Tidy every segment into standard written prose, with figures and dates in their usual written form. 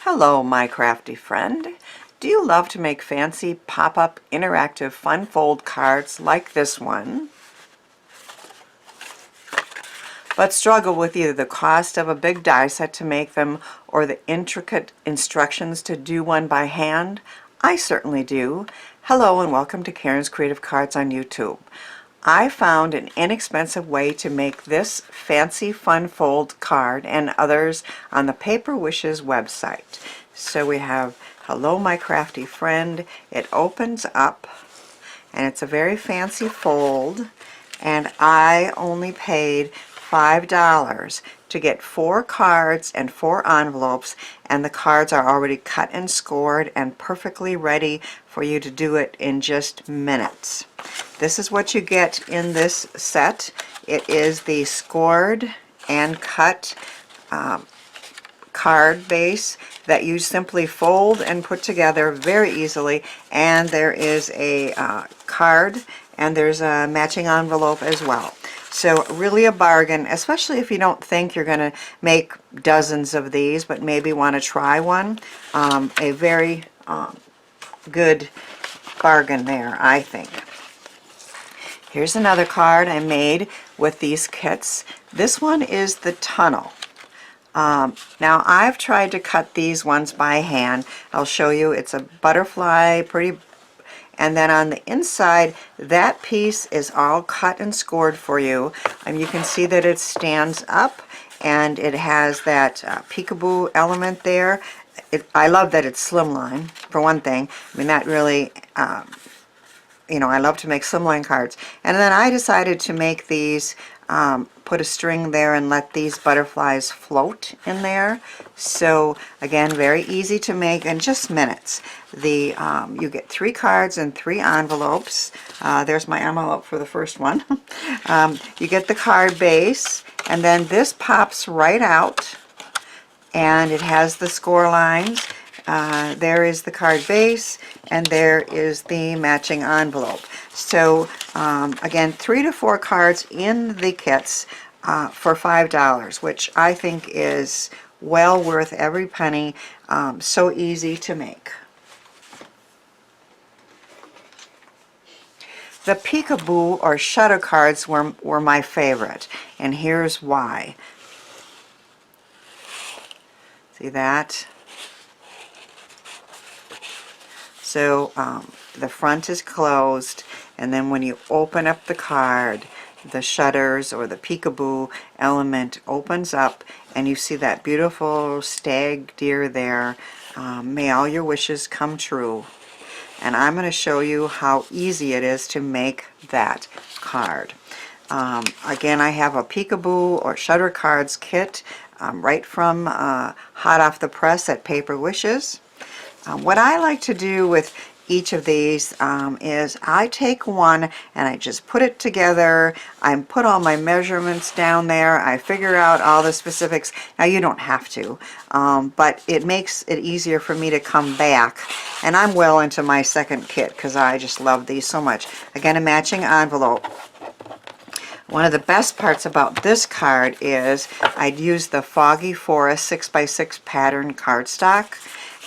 Hello, my crafty friend. Do you love to make fancy pop-up interactive fun fold cards like this one, but struggle with either the cost of a big die set to make them or the intricate instructions to do one by hand? I certainly do. Hello and welcome to Karen's Creative Cards on YouTube. I found an inexpensive way to make this fancy fun fold card and others on the Paper Wishes website. So we have Hello My Crafty Friend. It opens up and it's a very fancy fold, and I only paid $5 to get 4 cards and 4 envelopes, and the cards are already cut and scored and perfectly ready for you to do it in just minutes. This is what you get in this set. It is the scored and cut card base that you simply fold and put together very easily, and there is a card and there's a matching envelope as well. So really a bargain, especially if you don't think you're going to make dozens of these but maybe want to try one. A very good bargain there, I think. Here's another card I made with these kits. This one is the tunnel. Now I've tried to cut these ones by hand. I'll show you. It's a butterfly, pretty, and then on the inside that piece is all cut and scored for you, and you can see that it stands up and it has that peekaboo element there. I love that it's slimline, for one thing. I mean, that really you know, I love to make slimline cards. And then I decided to make these, put a string there and let these butterflies float in there. So again, very easy to make in just minutes. You get 3 cards and 3 envelopes. There's my envelope for the first one. You get the card base, and then this pops right out, and it has the score lines. There is the card base, and there is the matching envelope. So again, 3 to 4 cards in the kits for $5, which I think is well worth every penny. So easy to make. The peekaboo or shutter cards were my favorite, and here's why. See that? So the front is closed, and then when you open up the card, the shutters or the peekaboo element opens up, and you see that beautiful stag deer there. May all your wishes come true. And I'm going to show you how easy it is to make that card. Again, I have a peekaboo or shutter cards kit right from hot off the press at Paper Wishes. What I like to do with each of these is I take one and I just put it together. I put all my measurements down there. I figure out all the specifics. Now you don't have to, but it makes it easier for me to come back. And I'm well into my second kit because I just love these so much. Again, a matching envelope. One of the best parts about this card is I'd use the Foggy Forest 6x6 pattern cardstock.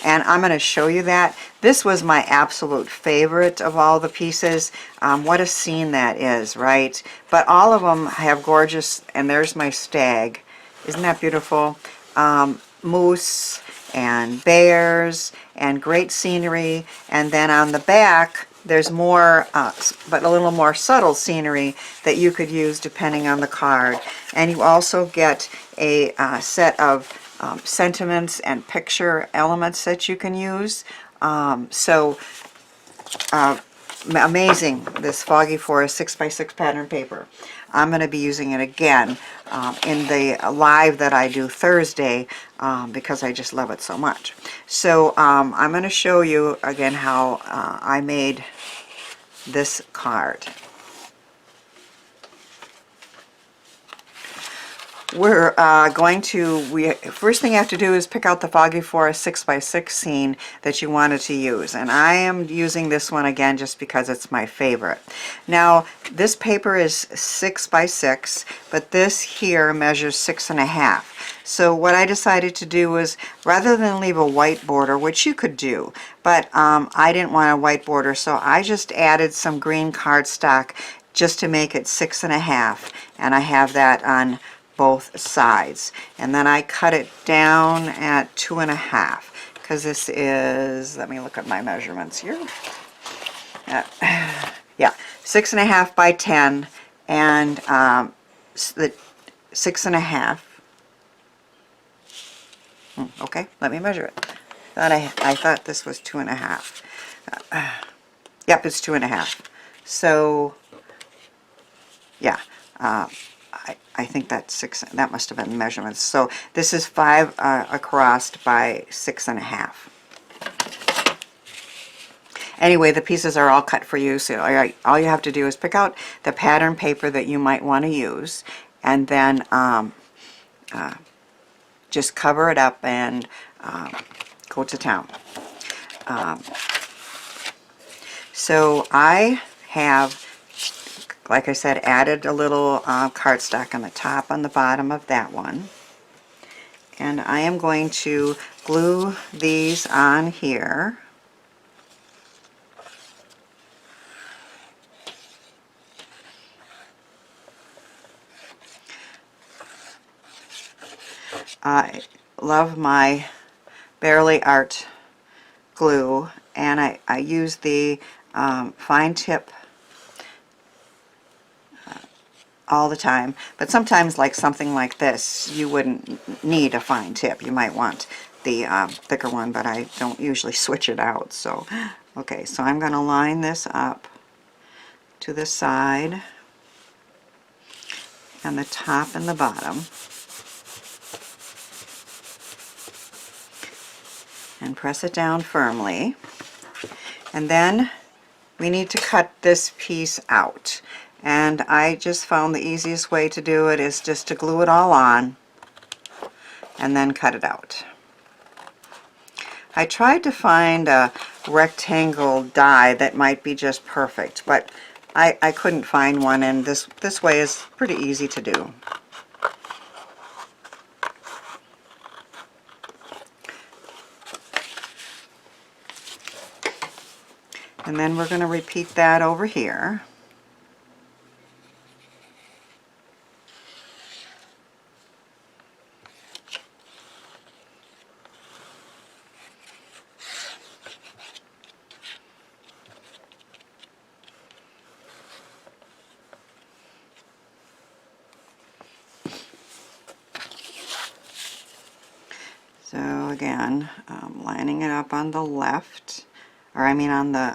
And I'm going to show you that. This was my absolute favorite of all the pieces. What a scene that is, right? But all of them have gorgeous, and there's my stag. Isn't that beautiful? Moose and bears and great scenery. And then on the back, there's more, but a little more subtle scenery that you could use depending on the card. And you also get a set of sentiments and picture elements that you can use. Amazing, this Foggy Forest 6x6 pattern paper. I'm going to be using it again in the live that I do Thursday because I just love it so much. So I'm going to show you again how I made this card. we're first thing you have to do is pick out the Foggy Forest 6x6 scene that you wanted to use, and I am using this one again just because it's my favorite. Now this paper is 6x6, but this here measures 6.5. So what I decided to do was, rather than leave a white border, which you could do, but I didn't want a white border, so I just added some green cardstock just to make it 6.5, and I have that on both sides. And then I cut it down at 2.5, because this is, let me look at my measurements here. Yeah, 6.5 by 10, and the 6.5. Okay, let me measure it. I thought this was 2.5. Yep, it's 2.5. So yeah, I think that's 6. That must have been measurements. So this is 5 across by 6.5. Anyway, the pieces are all cut for you, so all you have to do is pick out the pattern paper that you might want to use, and then just cover it up and go to town. So I have, like I said, added a little cardstock on the top and the bottom of that one. And I am going to glue these on here. I love my Barely Art glue, and I use the fine tip all the time, but sometimes, like something like this, you wouldn't need a fine tip. You might want the thicker one, but I don't usually switch it out. So okay, so I'm going to line this up to the side and the top and the bottom, and press it down firmly. And then we need to cut this piece out, and I just found the easiest way to do it is just to glue it all on and then cut it out. I tried to find a rectangle die that might be just perfect, but I couldn't find one, and this way is pretty easy to do. And then we're going to repeat that over here. So again, lining it up on the left, or I mean on the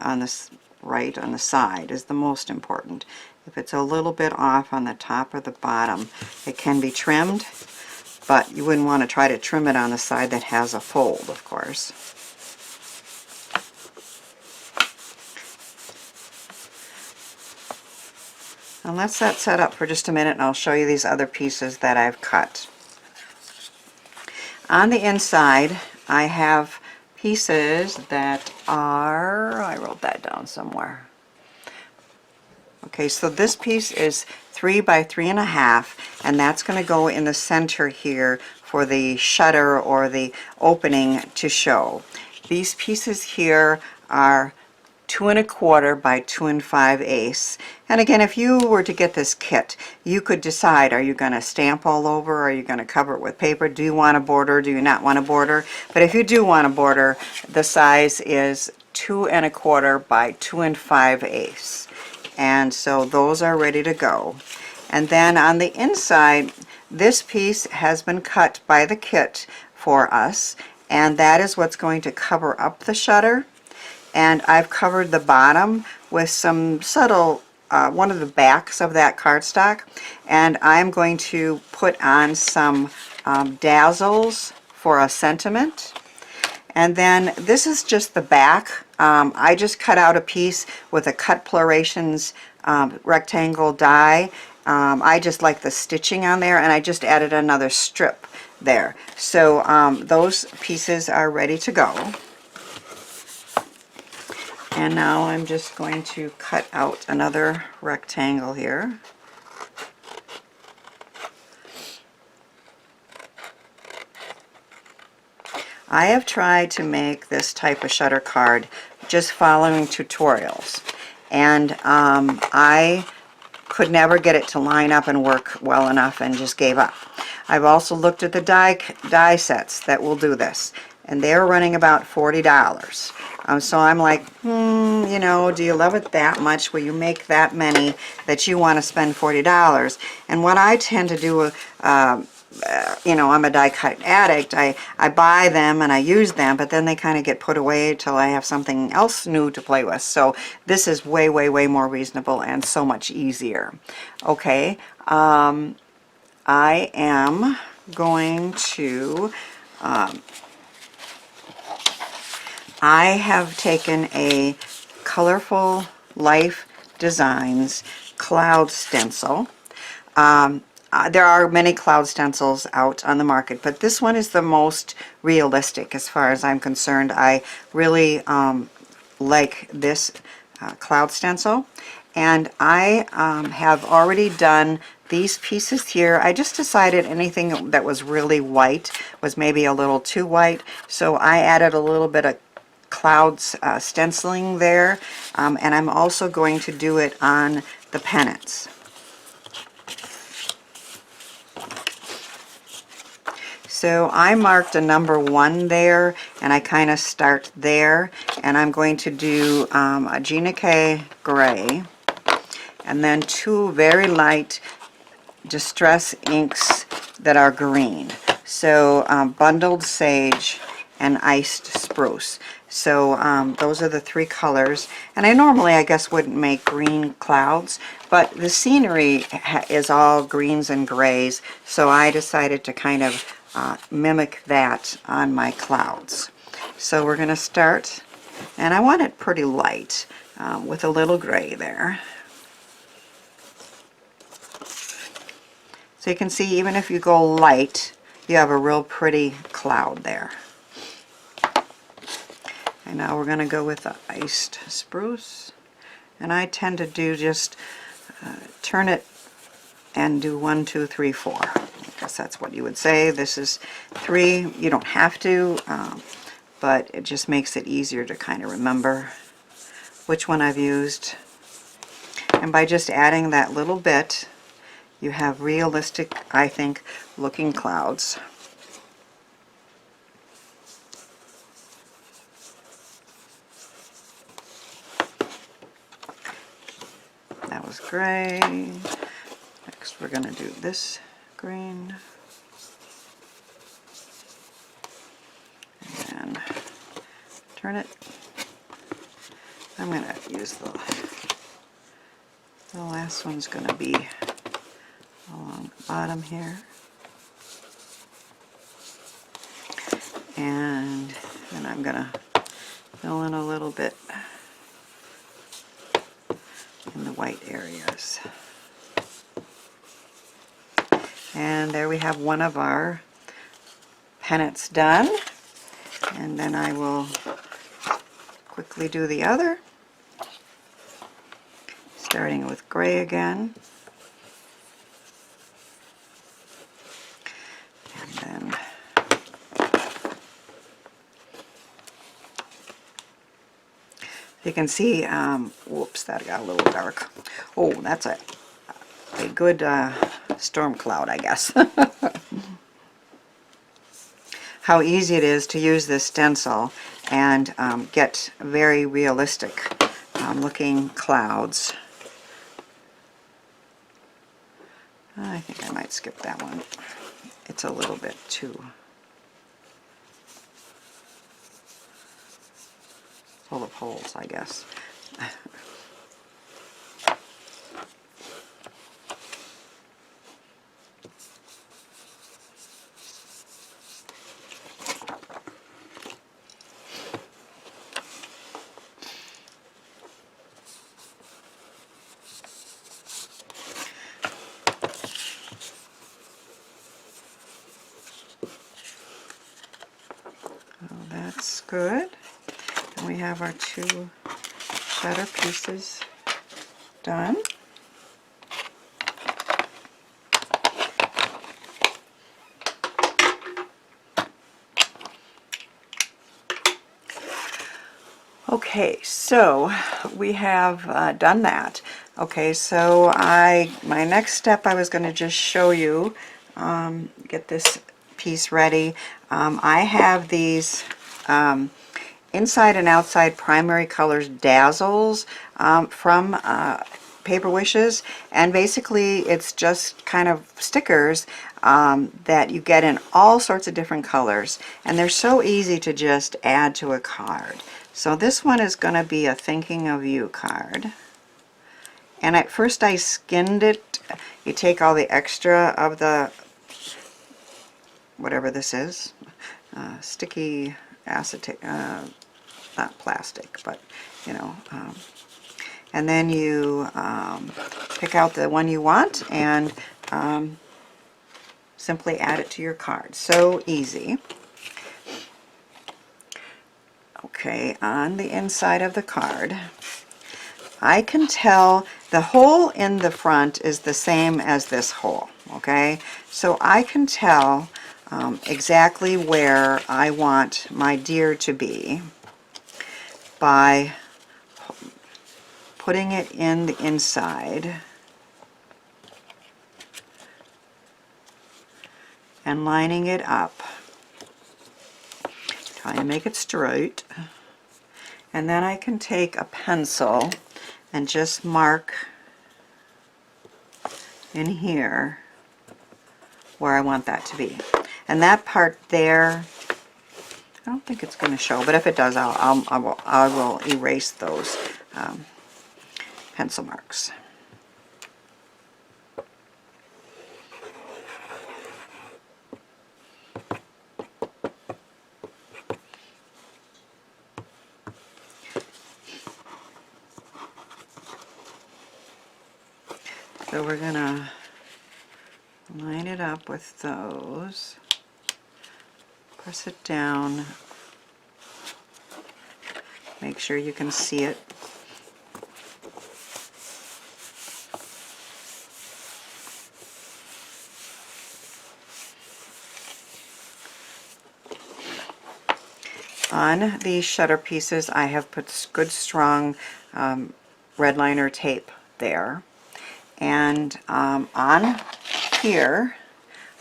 right, on the side is the most important. If it's a little bit off on the top or the bottom, it can be trimmed, but you wouldn't want to try to trim it on the side that has a fold, of course. And let's that set up for just a minute, and I'll show you these other pieces that I've cut. On the inside, I have pieces that are, I wrote that down somewhere. Okay, so this piece is 3 by 3.5, and that's going to go in the center here for the shutter or the opening to show. These pieces here are 2 1/4 by 2 5/8. And again, if you were to get this kit, you could decide, are you going to stamp all over, or are you going to cover it with paper? Do you want a border? Do you not want a border? But if you do want a border, the size is 2 1/4 by 2 5/8. And so those are ready to go. And then on the inside, this piece has been cut by the kit for us, and that is what's going to cover up the shutter. And I've covered the bottom with some subtle, one of the backs of that cardstock, and I'm going to put on some Dazzles for a sentiment. And then this is just the back. I just cut out a piece with a Cutplorations rectangle die, I just like the stitching on there, and I just added another strip there. So those pieces are ready to go. And now I'm just going to cut out another rectangle here. I have tried to make this type of shutter card just following tutorials, and I could never get it to line up and work well enough and just gave up. I've also looked at the die sets that will do this, and they're running about $40. So I'm like, you know, do you love it that much? Will you make that many that you want to spend $40? And what I tend to do, you know, I'm a die cut addict. I buy them and I use them, but then they kind of get put away till I have something else new to play with. So this is way, way, way more reasonable and so much easier. Okay, I am going to, I have taken a Colorful Life Designs cloud stencil. There are many cloud stencils out on the market, but this one is the most realistic as far as I'm concerned. I really like this cloud stencil, and I have already done these pieces here. I just decided anything that was really white was maybe a little too white, so I added a little bit of clouds stenciling there, and I'm also going to do it on the pennants. So I marked a number 1 there, and I kind of start there, and I'm going to do a Gina K gray, and then 2 very light distress inks that are green. So Bundled Sage and Iced Spruce. So those are the 3 colors, and I normally, I guess, wouldn't make green clouds, but the scenery is all greens and grays, so I decided to kind of mimic that on my clouds. So we're going to start, and I want it pretty light with a little gray there. So you can see, even if you go light, you have a real pretty cloud there. And now we're going to go with the Iced Spruce, and I tend to do just turn it and do 1, 2, 3, 4. I guess that's what you would say. This is 3. You don't have to, but it just makes it easier to kind of remember which one I've used. And by just adding that little bit, you have realistic, I think, looking clouds. That was gray. Next we're going to do this green. And turn it. I'm going to use the last one's going to be along the bottom here. And then I'm going to fill in a little bit in the white areas. And there we have one of our pennants done. And then I will quickly do the other, starting with gray again. And then you can see, whoops, that got a little dark. Oh, that's a good storm cloud, I guess. How easy it is to use this stencil and get very realistic looking clouds. I think I might skip that one. It's a little bit too full of holes, I guess. That's good. And we have our 2 shutter pieces done. Okay, so we have done that. Okay, so my next step, I was going to just show you, get this piece ready. I have these inside and outside primary colors Dazzles from Paper Wishes, and basically it's just kind of stickers that you get in all sorts of different colors, and they're so easy to just add to a card. So this one is going to be a Thinking of You card, and at first I skinned it. You take all the extra of the whatever this is, sticky acetate, not plastic, but you know, and then you pick out the one you want and simply add it to your card. So easy. Okay, on the inside of the card, I can tell the hole in the front is the same as this hole, okay? So I can tell exactly where I want my deer to be by putting it in the inside and lining it up, trying to make it straight. And then I can take a pencil and just mark in here where I want that to be. And that part there, I don't think it's going to show, but if it does, I will erase those pencil marks. So we're going to line it up with those, press it down, make sure you can see it. On these shutter pieces, I have put good strong red liner tape there. And on here,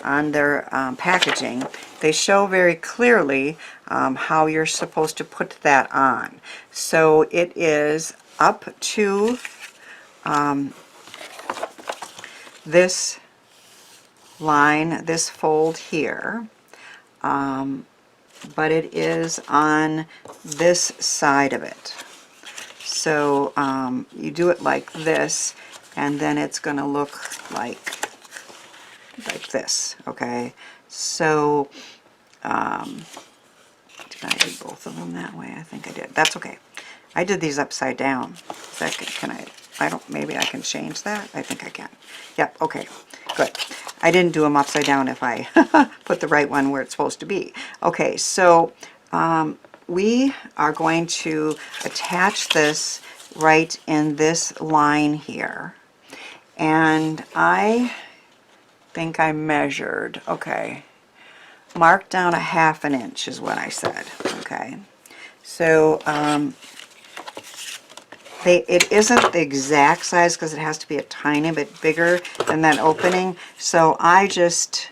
on their packaging, they show very clearly how you're supposed to put that on. So it is up to this line, this fold here, but it is on this side of it. So you do it like this, and then it's going to look like this, okay? So, did I do both of them that way? I think I did. That's okay. I did these upside down. Is that, I don't, maybe I can change that? I think I can. Yep, okay, good. I didn't do them upside down if I put the right one where it's supposed to be. Okay, so we are going to attach this right in this line here. And I think I measured, okay, mark down 1/2 inch is what I said, okay. So it isn't the exact size because it has to be a tiny bit bigger than that opening, so I just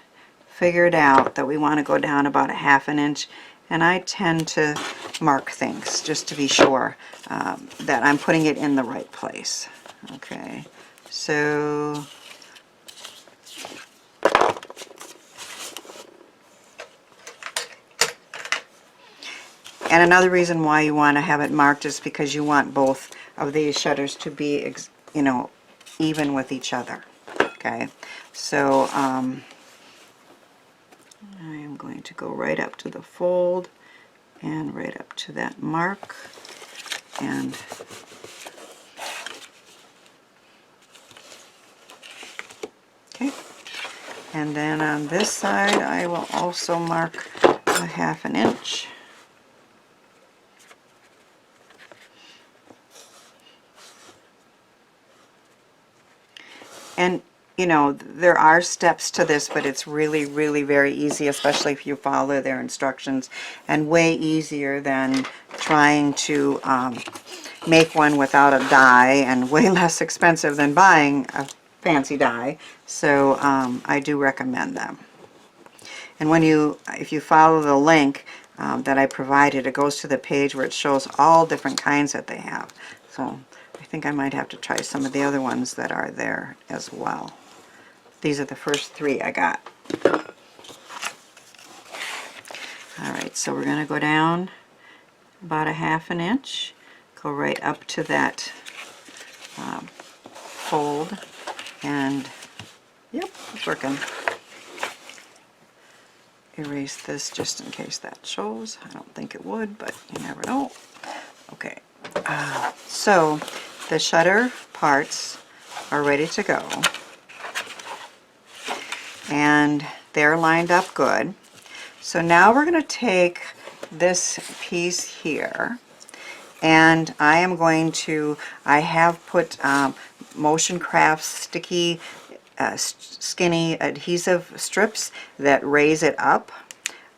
figured out that we want to go down about 1/2 inch, and I tend to mark things just to be sure that I'm putting it in the right place. Okay, so and another reason why you want to have it marked is because you want both of these shutters to be, you know, even with each other. Okay, so I am going to go right up to the fold and right up to that mark, and okay, and then on this side I will also mark 1/2 inch. And you know, there are steps to this, but it's really, really very easy, especially if you follow their instructions, and way easier than trying to make one without a die, and way less expensive than buying a fancy die. So I do recommend them. And when if you follow the link that I provided, it goes to the page where it shows all different kinds that they have. So I think I might have to try some of the other ones that are there as well. These are the first 3 I got. Alright, so we're going to go down about a 1/2 inch, go right up to that fold, and yep, it's working. Erase this just in case that shows. I don't think it would, but you never know. Okay, so the shutter parts are ready to go. And they're lined up good. So now we're going to take this piece here, and I am going to, I have put Motion Crafts sticky skinny adhesive strips that raise it up,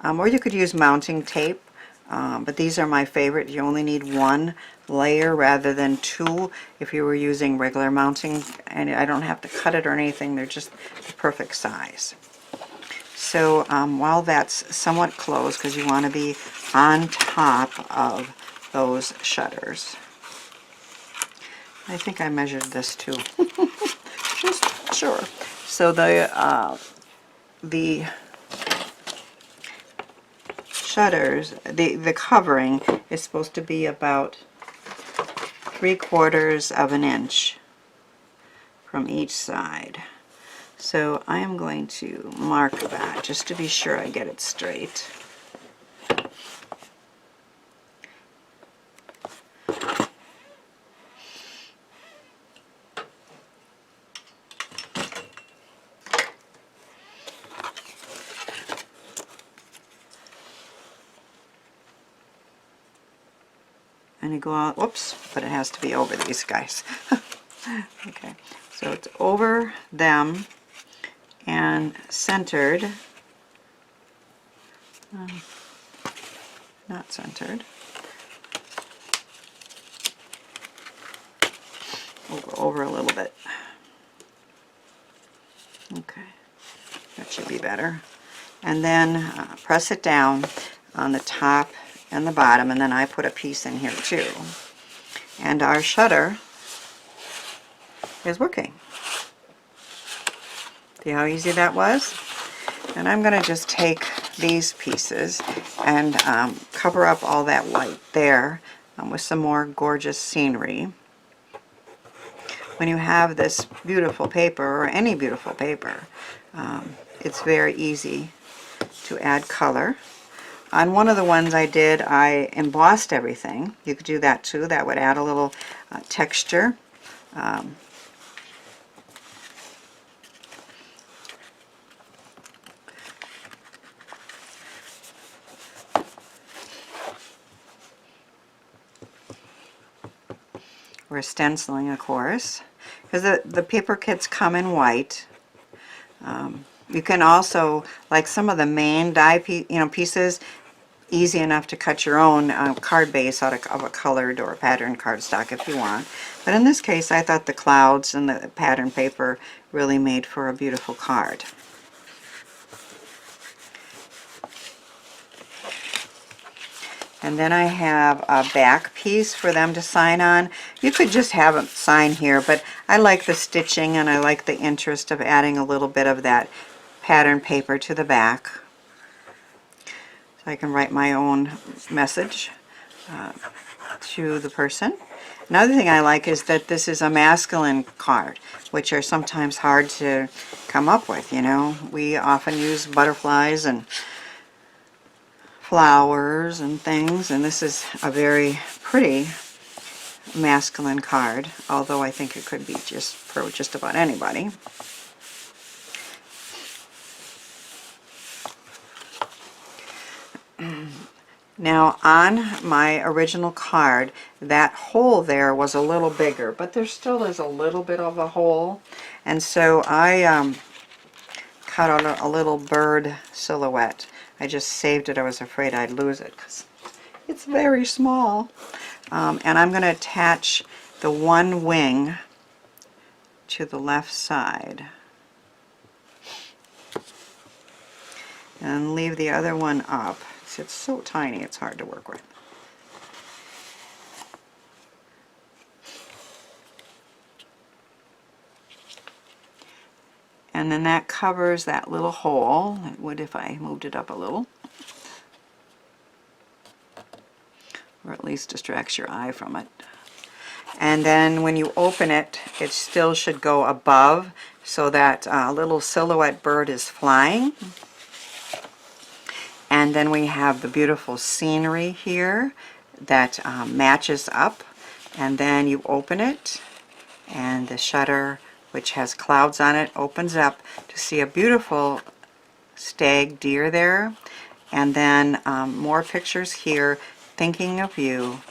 or you could use mounting tape, but these are my favorite. You only need 1 layer rather than 2 if you were using regular mounting, and I don't have to cut it or anything. They're just the perfect size. So while that's somewhat closed, because you want to be on top of those shutters. I think I measured this too. Just sure. So the shutters, the covering is supposed to be about 3/4 of an inch from each side. So I am going to mark that just to be sure I get it straight. And you go out, whoops, but it has to be over these guys. Okay, so it's over them and centered, not centered, over a little bit. Okay, that should be better. And then press it down on the top and the bottom, and then I put a piece in here too. And our shutter is working. See how easy that was? And I'm going to just take these pieces and cover up all that white there with some more gorgeous scenery. When you have this beautiful paper, or any beautiful paper, it's very easy to add color. On one of the ones I did, I embossed everything. You could do that too. That would add a little texture. We're stenciling, of course, because the paper kits come in white. You can also, like some of the main die pieces, easy enough to cut your own card base out of a colored or a patterned cardstock if you want. But in this case, I thought the clouds and the pattern paper really made for a beautiful card. And then I have a back piece for them to sign on. You could just have them sign here, but I like the stitching and I like the interest of adding a little bit of that pattern paper to the back. So I can write my own message to the person. Another thing I like is that this is a masculine card, which are sometimes hard to come up with, you know. We often use butterflies and flowers and things, and this is a very pretty masculine card, although I think it could be just for just about anybody. Now on my original card, that hole there was a little bigger, but there still is a little bit of a hole, And so I cut out a little bird silhouette. I just saved it. I was afraid I'd lose it because it's very small. And I'm going to attach the one wing to the left side and leave the other one up. It's so tiny, it's hard to work with. And then that covers that little hole. It would if I moved it up a little. Or at least distracts your eye from it. And then when you open it, it still should go above so that little silhouette bird is flying. And then we have the beautiful scenery here that matches up. And then you open it, and the shutter, which has clouds on it, opens up to see a beautiful stag deer there. And then more pictures here, thinking of you.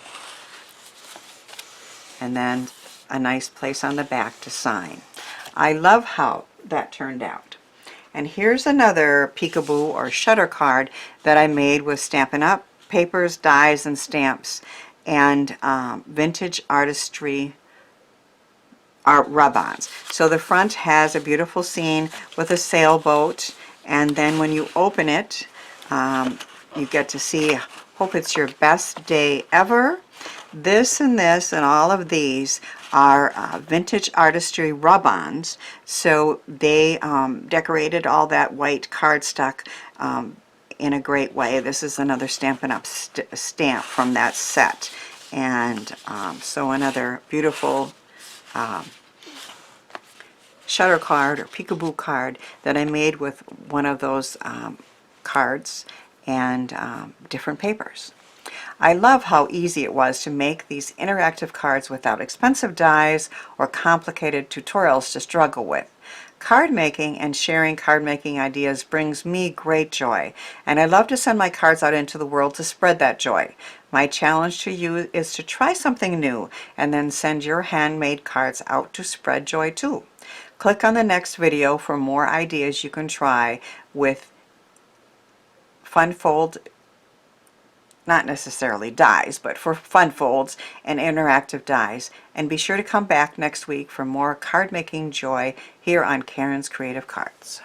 And then a nice place on the back to sign. I love how that turned out. And here's another peekaboo or shutter card that I made with Stampin' Up! Papers, dies, and stamps, and vintage artistry art rub-ons. So the front has a beautiful scene with a sailboat, and then when you open it, you get to see, hope it's your best day ever. This and all of these are vintage artistry rub-ons. So they decorated all that white cardstock in a great way. This is another Stampin' Up! Stamp from that set. And so another beautiful shutter card or peekaboo card that I made with one of those cards and different papers. I love how easy it was to make these interactive cards without expensive dies or complicated tutorials to struggle with. Card making and sharing card making ideas brings me great joy, and I love to send my cards out into the world to spread that joy. My challenge to you is to try something new and then send your handmade cards out to spread joy too. Click on the next video for more ideas you can try with fun fold, not necessarily dies, but for fun folds and interactive dies. And be sure to come back next week for more card making joy here on Karen's Creative Cards.